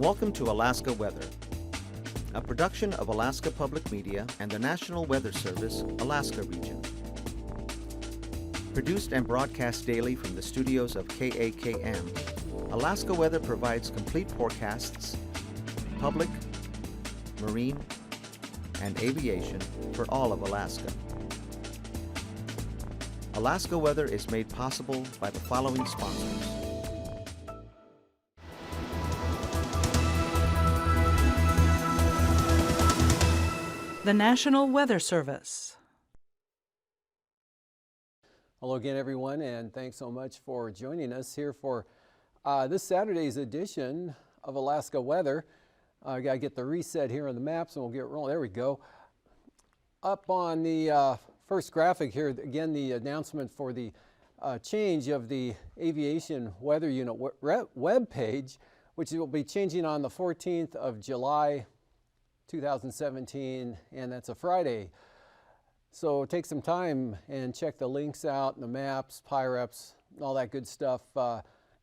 Welcome to Alaska Weather, a production of Alaska Public Media and the National Weather Service, Alaska Region. Produced and broadcast daily from the studios of KAKM, Alaska Weather provides complete forecasts, public, marine, and aviation for all of Alaska. Alaska Weather is made possible by the following sponsors. The National Weather Service. Hello again, everyone, and thanks so much for joining us here for this Saturday's edition of Alaska Weather. I got to get the reset here on the maps and we'll get rolling. There we go. Up on the first graphic here, again, the announcement for the change of the Aviation Weather Unit web page, which will be changing on the 14th of July 2017, and that's a Friday. So take some time and check the links out, and the maps, PIREPs, all that good stuff,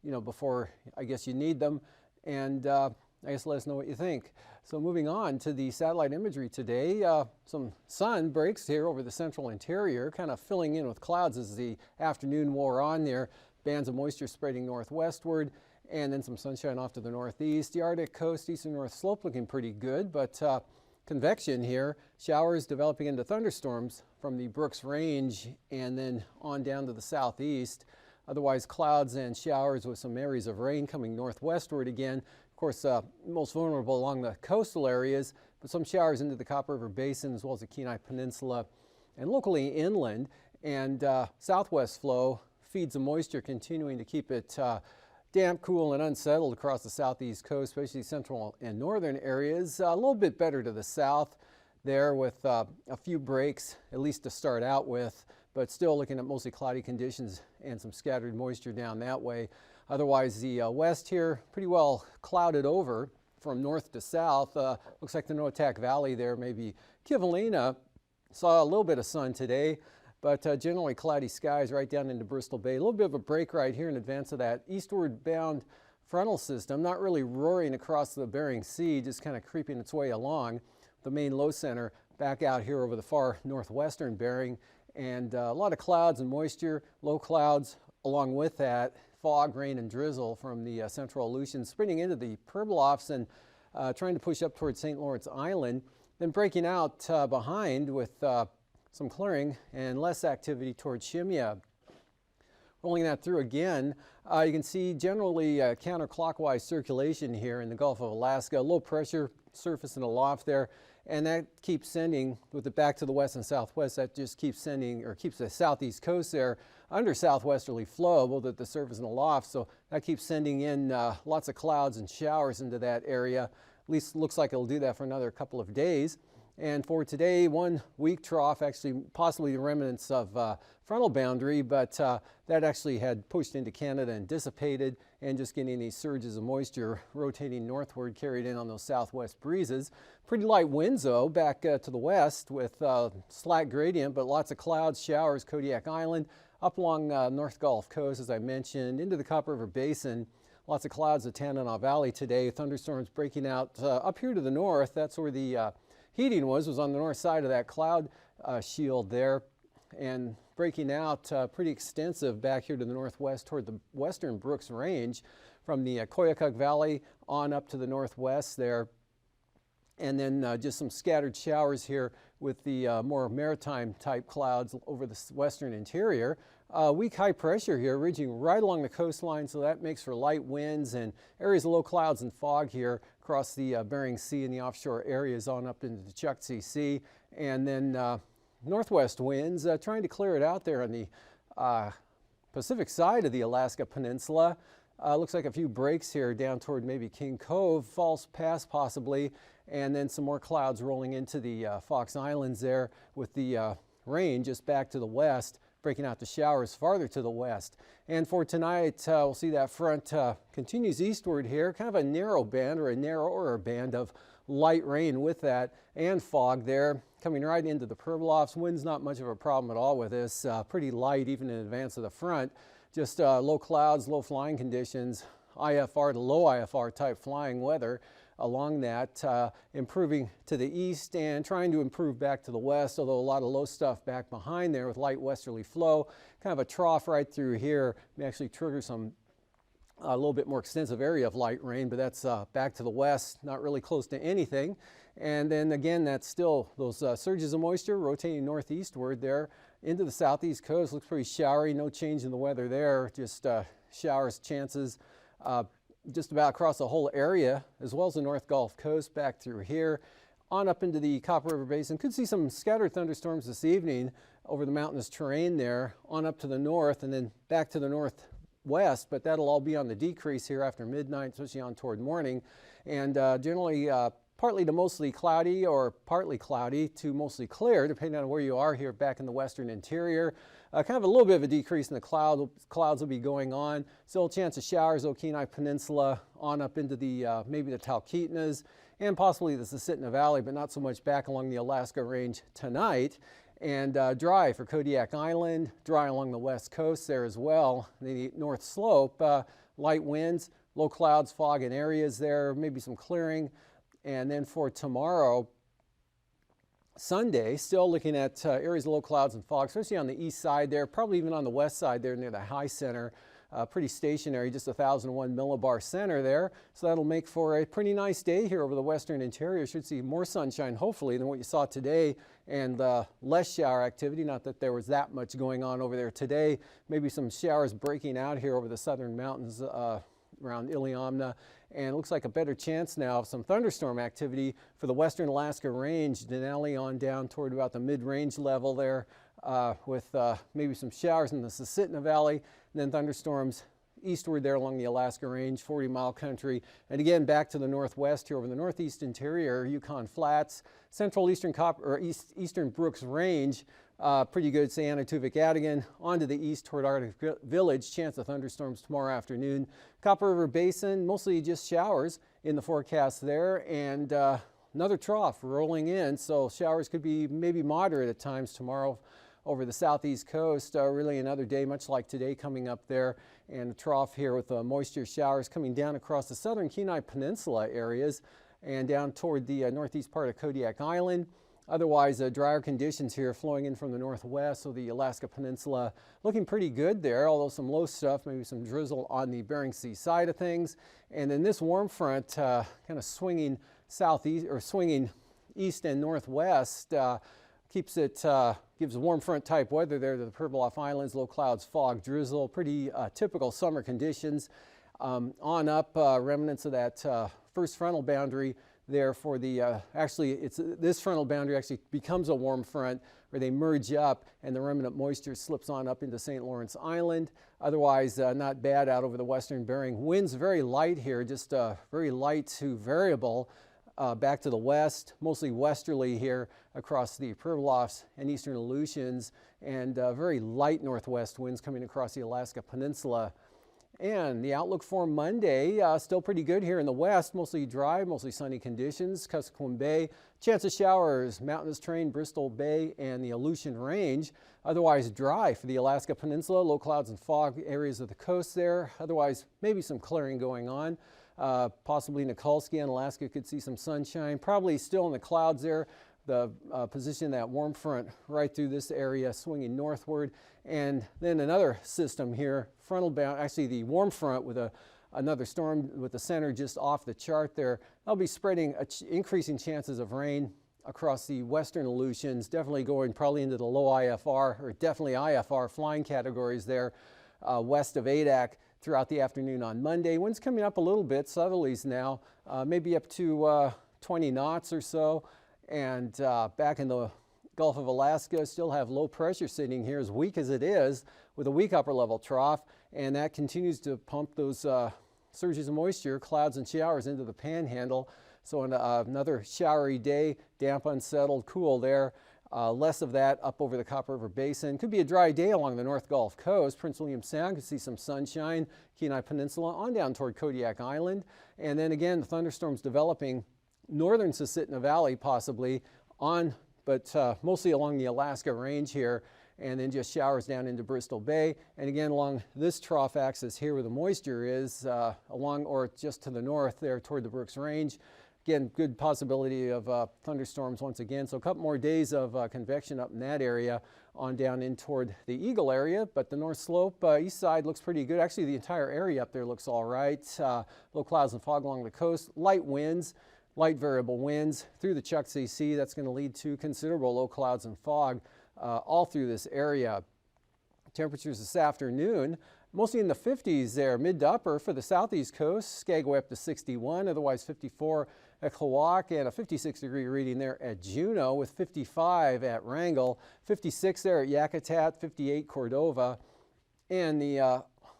before I guess you need them. And I guess let us know what you think. So moving on to the satellite imagery today, some sun breaks here over the central interior, kind of filling in with clouds as the afternoon wore on there. Bands of moisture spreading northwestward, and then some sunshine off to the northeast. The Arctic coast, eastern north slope looking pretty good, but convection here, showers developing into thunderstorms from the Brooks Range and then on down to the southeast. Otherwise, clouds and showers with some areas of rain coming northwestward again. Of course, most vulnerable along the coastal areas, but some showers into the Copper River Basin as well as the Kenai Peninsula and locally inland. And southwest flow feeds the moisture, continuing to keep it damp, cool, and unsettled across the southeast coast, especially central and northern areas. A little bit better to the south there with a few breaks, at least to start out with, but still looking at mostly cloudy conditions and some scattered moisture down that way. Otherwise, the west here pretty well clouded over from north to south. Looks like the Noatak Valley there, maybe Kivalina, saw a little bit of sun today. But generally cloudy skies right down into Bristol Bay. A little bit of a break right here in advance of that eastward bound frontal system, not really roaring across the Bering Sea, just kind of creeping its way along. The main low center back out here over the far northwestern Bering, and a lot of clouds and moisture, low clouds along with that, fog, rain, and drizzle from the central Aleutians spreading into the Pribilofs and trying to push up towards St. Lawrence Island, then breaking out behind with some clearing and less activity towards Shimya. Rolling that through again, you can see generally counterclockwise circulation here in the Gulf of Alaska, low pressure surface and aloft there, and that keeps sending with it back to the west and southwest. That just keeps sending, or keeps the southeast coast there under southwesterly flow, both at the surface and aloft. So that keeps sending in lots of clouds and showers into that area. At least looks like it'll do that for another couple of days. And for today, 1 week trough, actually possibly the remnants of frontal boundary, but that actually had pushed into Canada and dissipated, and just getting these surges of moisture rotating northward, carried in on those southwest breezes. Pretty light winds though, back to the west with slack gradient, but lots of clouds, showers, Kodiak Island, up along North Gulf Coast, as I mentioned, into the Copper River Basin. Lots of clouds at Tanana Valley today, thunderstorms breaking out up here to the north. That's where the heating was on the north side of that cloud shield there, and breaking out pretty extensive back here to the northwest toward the western Brooks Range from the Koyukuk Valley on up to the northwest there. And then just some scattered showers here with the more maritime type clouds over the western interior. Weak high pressure here ridging right along the coastline, so that makes for light winds and areas of low clouds and fog here across the Bering Sea and the offshore areas on up into the Chukchi Sea. And then northwest winds trying to clear it out there on the Pacific side of the Alaska Peninsula. Looks like a few breaks here down toward maybe King Cove, False Pass possibly, and then some more clouds rolling into the Fox Islands there with the rain just back to the west, breaking out the showers farther to the west. And for tonight, we'll see that front continues eastward here, kind of a narrow band or a narrower band of light rain with that and fog there coming right into the Pribilofs. Wind's not much of a problem at all with this, pretty light even in advance of the front. Just low clouds, low flying conditions IFR to low IFR type flying weather along that, improving to the east and trying to improve back to the west, although a lot of low stuff back behind there with light westerly flow. Kind of a trough right through here may actually trigger a little bit more extensive area of light rain, but that's back to the west, not really close to anything. And then again, that's still those surges of moisture rotating northeastward there into the southeast coast. Looks pretty showery, no change in the weather there, just showers chances just about across the whole area, as well as the North Gulf Coast back through here on up into the Copper River Basin. Could see some scattered thunderstorms this evening over the mountainous terrain there on up to the north and then back to the northwest, but that'll all be on the decrease here after midnight, especially on toward morning. And generally partly to mostly cloudy or partly cloudy to mostly clear, depending on where you are here back in the western interior. Kind of a little bit of a decrease in the clouds will be going on. Still a chance of showers, Kenai Peninsula on up into the maybe the Talkeetnas and possibly the Susitna Valley, but not so much back along the Alaska Range tonight. And dry for Kodiak Island, dry along the west coast there as well. The north slope, light winds, low clouds, fog in areas there, maybe some clearing. And then for tomorrow, Sunday, still looking at areas of low clouds and fog, especially on the east side there, probably even on the west side there near the high center. Pretty stationary, just 1,001 millibar center there. So that'll make for a pretty nice day here over the western interior. Should see more sunshine, hopefully, than what you saw today, and less shower activity. Not that there was that much going on over there today. Maybe some showers breaking out here over the southern mountains around Iliamna. And it looks like a better chance now of some thunderstorm activity for the western Alaska Range, Denali on down toward about the mid-range level there, with maybe some showers in the Susitna Valley, and then thunderstorms eastward there along the Alaska Range, 40-mile country. And again, back to the northwest here over the northeast interior, Yukon Flats, central eastern eastern Brooks Range, pretty good Sianatuvik-Adigan, onto the east toward Arctic Village, chance of thunderstorms tomorrow afternoon. Copper River Basin, mostly just showers in the forecast there, and another trough rolling in, so showers could be maybe moderate at times tomorrow over the southeast coast. Really another day much like today coming up there, and a trough here with moisture showers coming down across the southern Kenai Peninsula areas and down toward the northeast part of Kodiak Island. Otherwise, drier conditions here flowing in from the northwest, so the Alaska Peninsula looking pretty good there, although some low stuff, maybe some drizzle on the Bering Sea side of things. And then this warm front kind of swinging southeast or swinging east and northwest keeps it, gives warm front type weather there to the Pribilof Islands, low clouds, fog, drizzle, pretty typical summer conditions. On up, remnants of that first frontal boundary there for the, actually this frontal boundary actually becomes a warm front where they merge up and the remnant moisture slips on up into St. Lawrence Island. Otherwise, not bad out over the western Bering. Winds very light here, just very light to variable back to the west, mostly westerly here across the Pribilofs and eastern Aleutians, and very light northwest winds coming across the Alaska Peninsula. And the outlook for Monday, still pretty good here in the west, mostly dry, mostly sunny conditions. Kuskokwim Bay, chance of showers, mountainous terrain, Bristol Bay, and the Aleutian Range. Otherwise dry for the Alaska Peninsula, low clouds and fog areas of the coast there. Otherwise, maybe some clearing going on. Possibly Nikolsky and Alaska could see some sunshine. Probably still in the clouds there. The position of that warm front right through this area swinging northward, and then another system here, frontal bound, actually the warm front with another storm with the center just off the chart there. That'll be spreading increasing chances of rain across the western Aleutians, definitely going probably into the low IFR or definitely IFR flying categories there west of Adak throughout the afternoon on Monday. Winds coming up a little bit, southerlies now, maybe up to 20 knots or so. And back in the Gulf of Alaska, still have low pressure sitting here, as weak as it is, with a weak upper level trough, and that continues to pump those surges of moisture, clouds and showers into the panhandle. So another showery day, damp, unsettled, cool there. Less of that up over the Copper River Basin. Could be a dry day along the North Gulf Coast. Prince William Sound could see some sunshine. Kenai Peninsula on down toward Kodiak Island. And then again, the thunderstorms developing northern Susitna Valley possibly on, but mostly along the Alaska Range here. and then just showers down into Bristol Bay. And again, along this trough axis here where the moisture is, along or just to the north there toward the Brooks Range. Again, good possibility of thunderstorms once again. So a couple more days of convection up in that area on down in toward the Eagle area. But the North Slope east side looks pretty good. Actually, the entire area up there looks all right. Low clouds and fog along the coast. Light winds, light variable winds through the Chukchi Sea. That's going to lead to considerable low clouds and fog all through this area. Temperatures this afternoon, mostly in the 50s there, mid to upper for the southeast coast. Skagway up to 61, otherwise 54 at AKwx, and a 56-degree reading there at Juneau with 55 at Wrangell, 56 there at Yakutat, 58 Cordova, and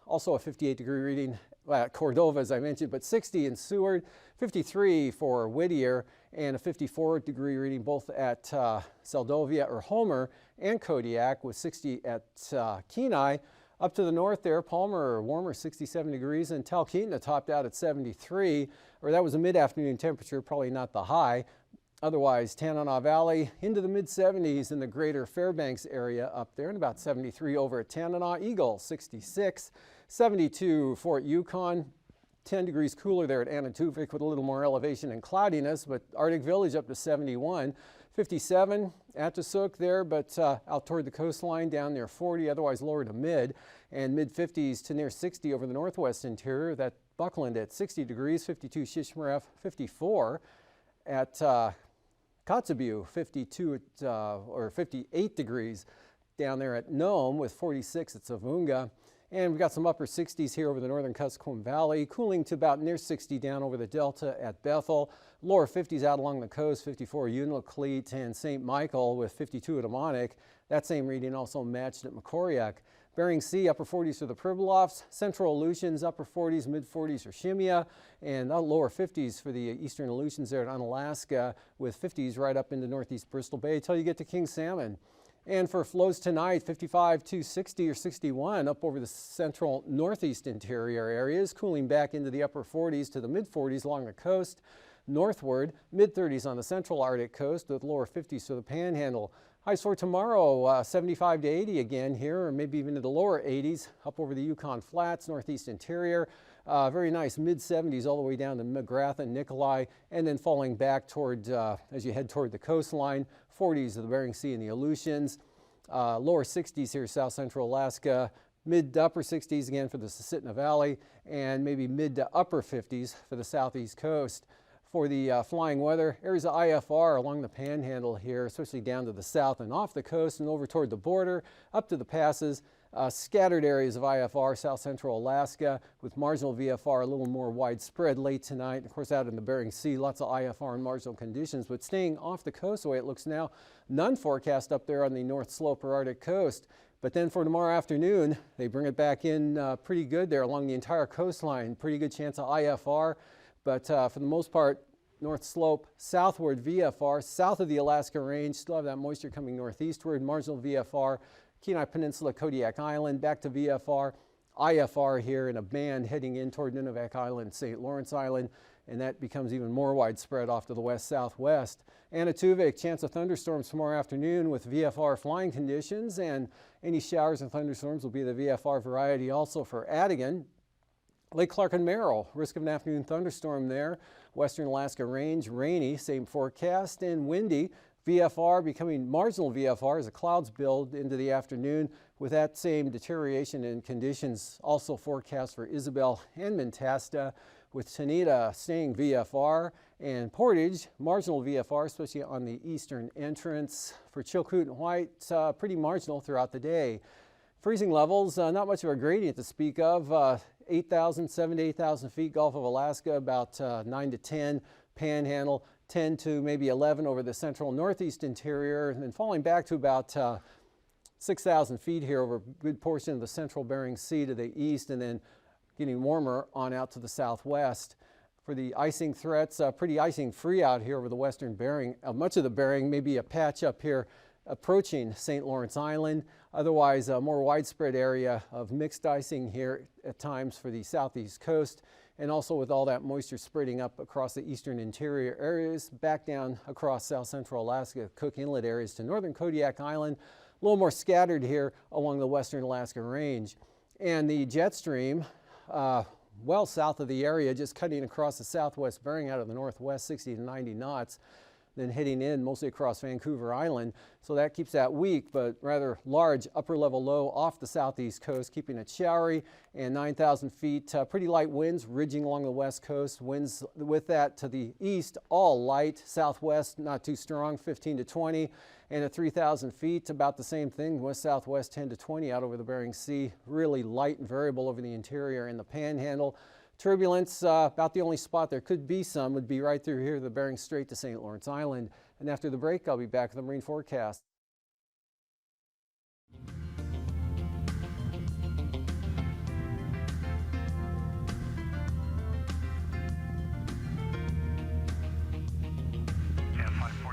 also a 58-degree reading at Cordova, as I mentioned, but 60 in Seward, 53 for Whittier, and a 54-degree reading both at Seldovia or Homer and Kodiak with 60 at Kenai. Up to the north there, Palmer warmer, 67 degrees, and Talkeetna topped out at 73, or that was a mid-afternoon temperature, probably not the high. Otherwise, Tanana Valley into the mid-70s in the greater Fairbanks area up there, and about 73 over at Tanana. Eagle, 66, 72 Fort Yukon, 10 degrees cooler there at Anatuvik with a little more elevation and cloudiness, but Arctic Village up to 71. 57 at Tusuk there, but out toward the coastline down near 40, otherwise lower to mid, and mid-50s to near 60 over the northwest interior. That Buckland at 60 degrees, 52 Shishmaref, 54 at Kotzebue, 52 at, or 58 degrees down there at Nome with 46 at Savunga. And we've got some upper 60s here over the northern Kuskokwim Valley, cooling to about near 60 down over the Delta at Bethel. Lower 50s out along the coast, 54 Unalakleet and St. Michael with 52 at Amonic. That same reading also matched at Makoriak. Bering Sea, upper 40s for the Pribilofs. Central Aleutians, upper 40s, mid 40s for Shemya. And lower 50s for the eastern Aleutians there at Unalaska with 50s right up into northeast Bristol Bay until you get to King Salmon. And for flows tonight, 55 to 60 or 61 up over the central northeast interior areas, cooling back into the upper 40s to the mid 40s along the coast. Northward, mid 30s on the central Arctic coast with lower 50s for the Panhandle. Highs for tomorrow, 75 to 80 again here, or maybe even to the lower 80s up over the Yukon Flats, northeast interior. Very nice mid 70s all the way down to McGrath and Nikolai, and then falling back toward, as you head toward the coastline, 40s of the Bering Sea and the Aleutians. Lower 60s here, south central Alaska. Mid to upper 60s again for the Susitna Valley, and maybe mid to upper 50s for the southeast coast. For the flying weather, areas of IFR along the Panhandle here, especially down to the south and off the coast and over toward the border, up to the passes. Scattered areas of IFR, south central Alaska, with marginal VFR a little more widespread late tonight. Of course, out in the Bering Sea, lots of IFR and marginal conditions, but staying off the coast the way it looks now, none forecast up there on the North Slope or Arctic coast. But then for tomorrow afternoon, they bring it back in pretty good there along the entire coastline. Pretty good chance of IFR, but for the most part, North Slope, southward VFR, south of the Alaska Range, still have that moisture coming northeastward, marginal VFR, Kenai Peninsula, Kodiak Island, back to VFR, IFR here in a band heading in toward Nunivak Island, St. Lawrence Island, and that becomes even more widespread off to the west-southwest. Anatuvik, chance of thunderstorms tomorrow afternoon with VFR flying conditions, and any showers and thunderstorms will be the VFR variety also for Adigan. Lake Clark and Merrill, risk of an afternoon thunderstorm there. Western Alaska Range, rainy, same forecast, and windy. VFR becoming marginal VFR as the clouds build into the afternoon, with that same deterioration in conditions also forecast for Isabel and Mentasta, with Tanita staying VFR, and Portage, marginal VFR, especially on the eastern entrance. For Chilkoot and White, pretty marginal throughout the day. Freezing levels, not much of a gradient to speak of. 7 to 8,000 feet, Gulf of Alaska, about 9 to 10, Panhandle, 10 to maybe 11 over the central northeast interior, and then falling back to about 6,000 feet here over a good portion of the central Bering Sea to the east, and then getting warmer on out to the southwest. For the icing threats, pretty icing free out here over the western Bering, much of the Bering, maybe a patch up here approaching St. Lawrence Island. Otherwise, a more widespread area of mixed icing here at times for the southeast coast, and also with all that moisture spreading up across the eastern interior areas, back down across south central Alaska, Cook Inlet areas to northern Kodiak Island. little more scattered here along the western Alaska Range. And the jet stream, well south of the area, just cutting across the southwest Bering out of the northwest, 60 to 90 knots, then heading in mostly across Vancouver Island. So that keeps that weak but rather large upper level low off the southeast coast, keeping it showery and 9,000 feet. Pretty light winds ridging along the west coast. Winds with that to the east, all light. Southwest, not too strong, 15 to 20. And at 3,000 feet, about the same thing, west-southwest 10 to 20 out over the Bering Sea. Really light and variable over the interior and the Panhandle. Turbulence, about the only spot there could be some would be right through here, the Bering Strait to St. Lawrence Island. And after the break, I'll be back with the marine forecast.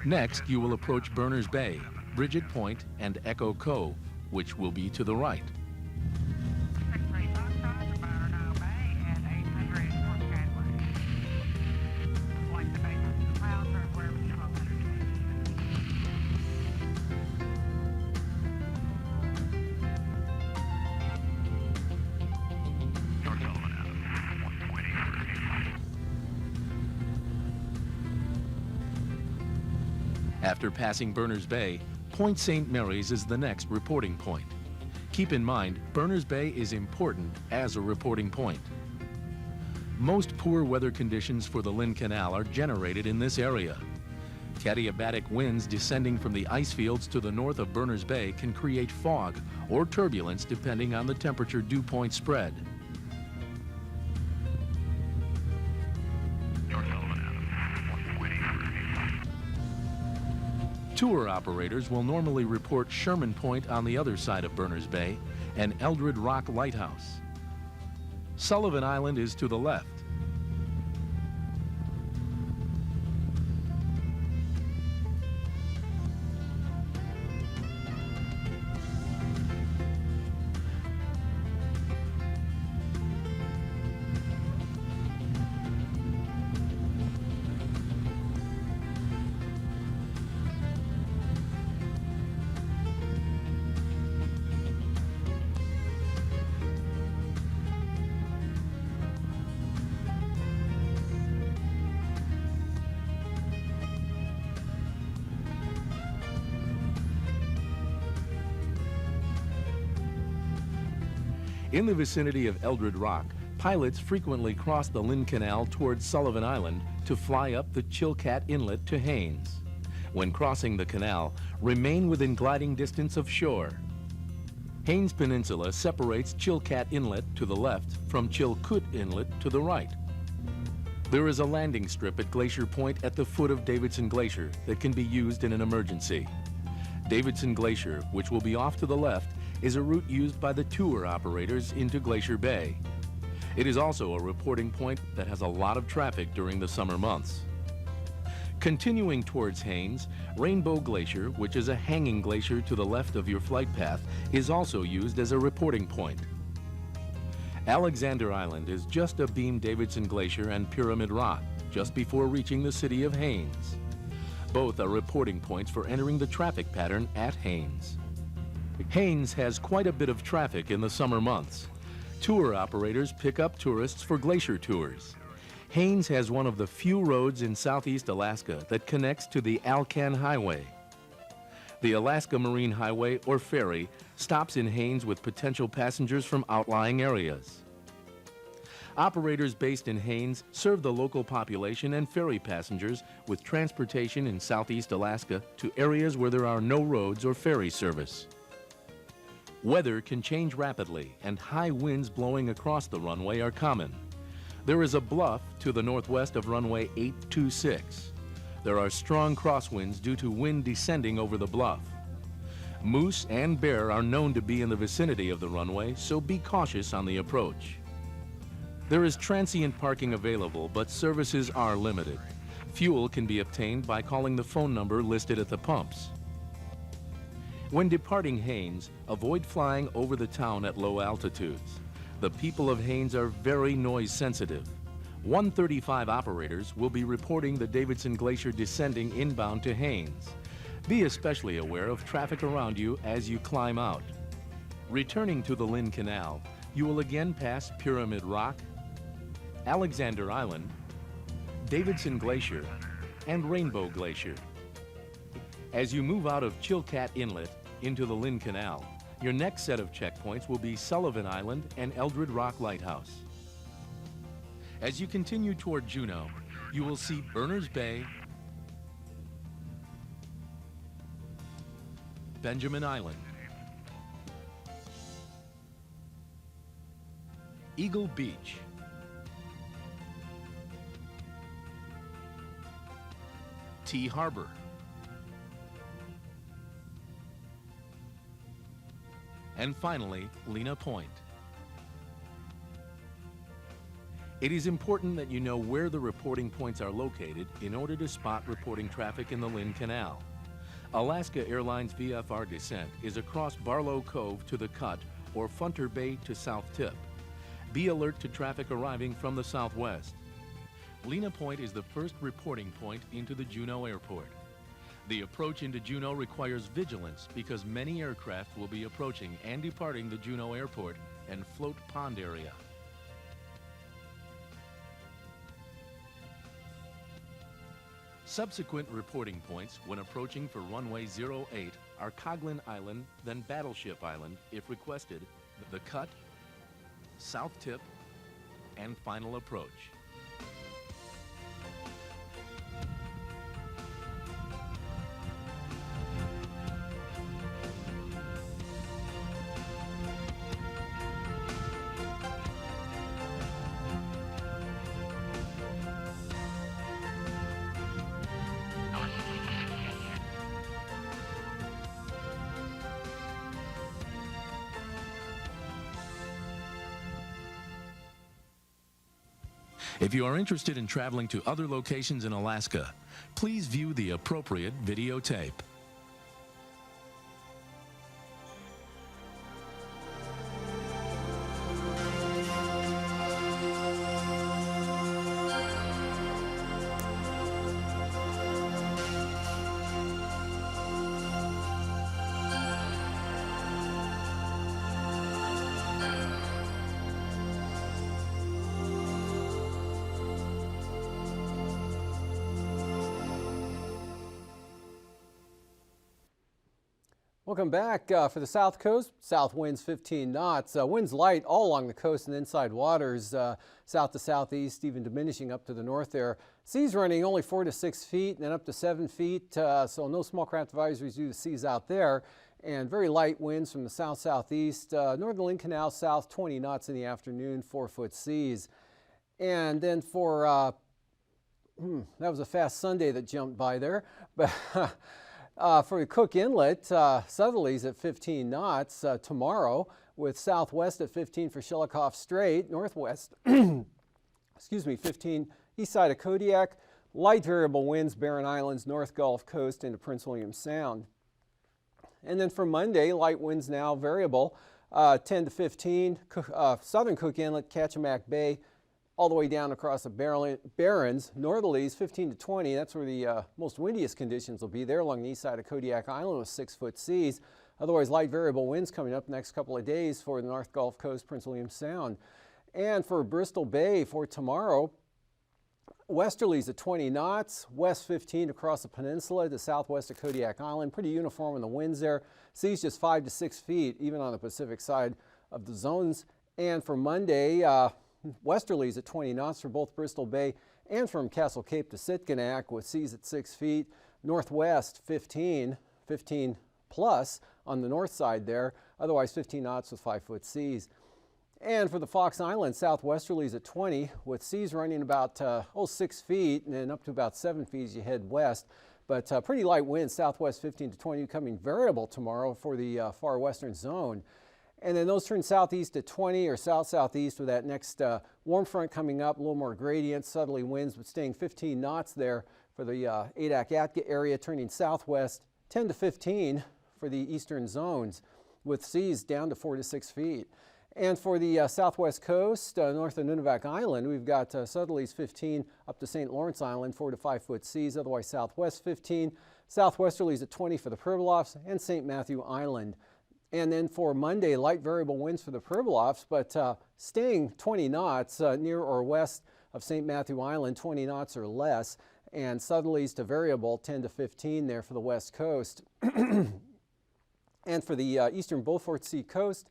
Next, you will approach Berners Bay, Bridget Point, and Echo Cove, which will be to the right. After passing Berners Bay, Point St. Mary's is the next reporting point. Keep in mind, Berners Bay is important as a reporting point. Most poor weather conditions for the Lynn Canal are generated in this area. Adiabatic winds descending from the ice fields to the north of Berners Bay can create fog or turbulence depending on the temperature dew point spread. Tour operators will normally report Sherman Point on the other side of Berners Bay and Eldred Rock Lighthouse. Sullivan Island is to the left. In the vicinity of Eldred Rock, pilots frequently cross the Lynn Canal towards Sullivan Island to fly up the Chilkat Inlet to Haines. When crossing the canal, remain within gliding distance of shore. Haines Peninsula separates Chilkat Inlet to the left from Chilkoot Inlet to the right. There is a landing strip at Glacier Point at the foot of Davidson Glacier that can be used in an emergency. Davidson Glacier, which will be off to the left, is a route used by the tour operators into Glacier Bay. It is also a reporting point that has a lot of traffic during the summer months. Continuing towards Haines, Rainbow Glacier, which is a hanging glacier to the left of your flight path, is also used as a reporting point. Alexander Island is just abeam Davidson Glacier and Pyramid Rock, just before reaching the city of Haines. Both are reporting points for entering the traffic pattern at Haines. Haines has quite a bit of traffic in the summer months. Tour operators pick up tourists for glacier tours. Haines has one of the few roads in southeast Alaska that connects to the Alcan Highway. The Alaska Marine Highway, or ferry, stops in Haines with potential passengers from outlying areas. Operators based in Haines serve the local population and ferry passengers with transportation in southeast Alaska to areas where there are no roads or ferry service. Weather can change rapidly, and high winds blowing across the runway are common. There is a bluff to the northwest of runway 826. There are strong crosswinds due to wind descending over the bluff. Moose and bear are known to be in the vicinity of the runway, so be cautious on the approach. There is transient parking available, but services are limited. Fuel can be obtained by calling the phone number listed at the pumps. When departing Haines, avoid flying over the town at low altitudes. The people of Haines are very noise sensitive. 135 operators will be reporting the Davidson Glacier descending inbound to Haines. Be especially aware of traffic around you as you climb out. Returning to the Lynn Canal, you will again pass Pyramid Rock, Alexander Island, Davidson Glacier, and Rainbow Glacier. As you move out of Chilkat Inlet into the Lynn Canal, your next set of checkpoints will be Sullivan Island and Eldred Rock Lighthouse. As you continue toward Juneau, you will see Berners Bay, Benjamin Island, Eagle Beach, Tea Harbor, and finally, Lena Point. It is important that you know where the reporting points are located in order to spot reporting traffic in the Lynn Canal. Alaska Airlines VFR descent is across Barlow Cove to the Cut or Funter Bay to South Tip. Be alert to traffic arriving from the southwest. Lena Point is the first reporting point into the Juneau Airport. The approach into Juneau requires vigilance because many aircraft will be approaching and departing the Juneau Airport and Float Pond area. Subsequent reporting points when approaching for runway 08 are Coghlan Island, then Battleship Island, if requested, the Cut, South Tip, and final approach. If you are interested in traveling to other locations in Alaska, please view the appropriate videotape. Welcome back. For the south coast, south winds 15 knots. Winds light all along the coast and inside waters, south to southeast, even diminishing up to the north there. Seas running only 4 to 6 feet and then up to 7 feet, so no small craft advisories due to seas out there. And very light winds from the south-southeast. Northern Lynn Canal south 20 knots in the afternoon, 4-foot seas. And then for, that was a fast Sunday that jumped by there. But for Cook Inlet, southerlies at 15 knots tomorrow, with southwest at 15 for Shelikof Strait, northwest, excuse me, 15 east side of Kodiak, light variable winds, Barren Islands, North Gulf Coast into Prince William Sound. And then for Monday, light winds now variable, 10 to 15, southern Cook Inlet, Kachemak Bay, all the way down across the Barrens, northerlies 15 to 20. That's where the most windiest conditions will be there along the east side of Kodiak Island with 6-foot seas. Otherwise, light variable winds coming up the next couple of days for the North Gulf Coast, Prince William Sound. And for Bristol Bay for tomorrow, westerlies at 20 knots, west 15 across the peninsula to southwest of Kodiak Island. Pretty uniform in the winds there. Seas just 5 to 6 feet, even on the Pacific side of the zones. And for Monday, westerlies at 20 knots for both Bristol Bay and from Castle Cape to Sitkinak with seas at 6 feet. Northwest 15 plus on the north side there. Otherwise 15 knots with 5-foot seas. And for the Fox Islands, southwesterlies at 20 with seas running about 6 feet and then up to about 7 feet as you head west. But pretty light winds, southwest 15 to 20, becoming variable tomorrow for the far western zone. And then those turn southeast at 20 or south-southeast with that next warm front coming up, a little more gradient, southerly winds, but staying 15 knots there for the Adak-Atka area, turning southwest 10 to 15 for the eastern zones with seas down to 4 to 6 feet. And for the southwest coast, north of Nunivak Island, we've got southerlies 15 up to St. Lawrence Island, 4 to 5-foot seas, otherwise southwest 15 Southwesterlies at 20 for the Pribilofs and St. Matthew Island. And then for Monday, light variable winds for the Pribilofs, but staying 20 knots near or west of St. Matthew Island, 20 knots or less, and southerlies to variable 10 to 15 there for the west coast. And for the eastern Beaufort Sea coast,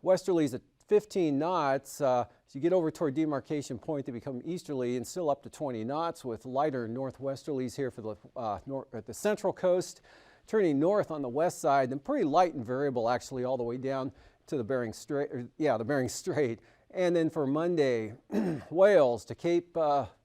westerlies at 15 knots. As you get over toward demarcation point, they become easterly and still up to 20 knots with lighter northwesterlies here for the central coast, turning north on the west side, and pretty light and variable actually all the way down to the Bering Strait, the Bering Strait. And then for Monday, Wales to Cape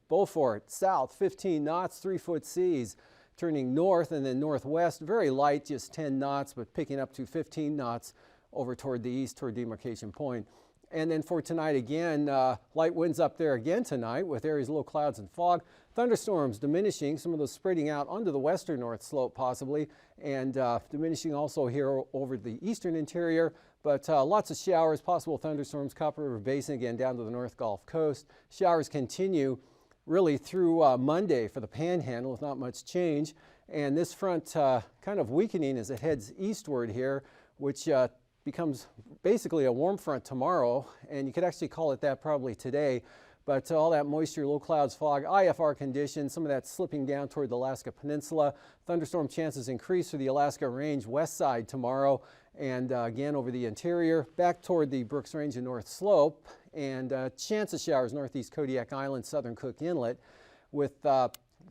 Beaufort, south 15 knots, 3-foot seas, turning north and then northwest, very light, just 10 knots, but picking up to 15 knots over toward the east, toward demarcation point. And then for tonight again, light winds up there again tonight with areas of low clouds and fog. Thunderstorms diminishing, some of those spreading out onto the western north slope possibly, and diminishing also here over the eastern interior. But lots of showers, possible thunderstorms, Copper River Basin again down to the North Gulf Coast. Showers continue really through Monday for the Panhandle with not much change. And this front kind of weakening as it heads eastward here, which becomes basically a warm front tomorrow, and you could actually call it that probably today. But all that moisture, low clouds, fog, IFR conditions, some of that slipping down toward the Alaska Peninsula. Thunderstorm chances increase for the Alaska Range west side tomorrow, and again over the interior, back toward the Brooks Range and North Slope, and chance of showers northeast Kodiak Island, southern Cook Inlet, with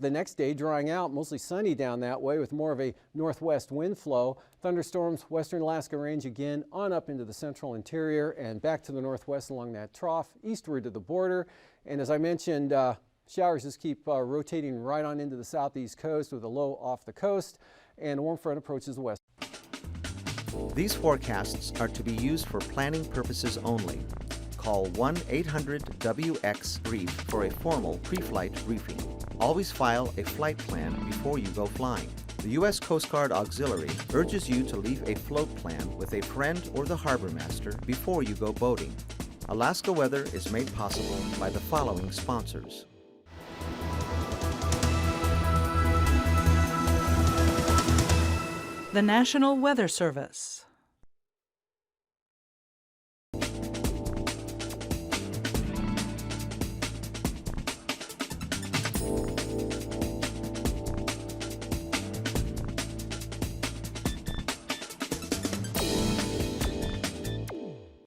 the next day drying out, mostly sunny down that way with more of a northwest wind flow. Thunderstorms, western Alaska Range again, on up into the central interior and back to the northwest along that trough, eastward to the border. And as I mentioned, showers just keep rotating right on into the southeast coast with a low off the coast, and a warm front approaches the west. These forecasts are to be used for planning purposes only. Call 1-800-WX-BRIEF for a formal pre-flight briefing. Always file a flight plan before you go flying. The U.S. Coast Guard Auxiliary urges you to leave a float plan with a friend or the harbor master before you go boating. Alaska Weather is made possible by the following sponsors. The National Weather Service.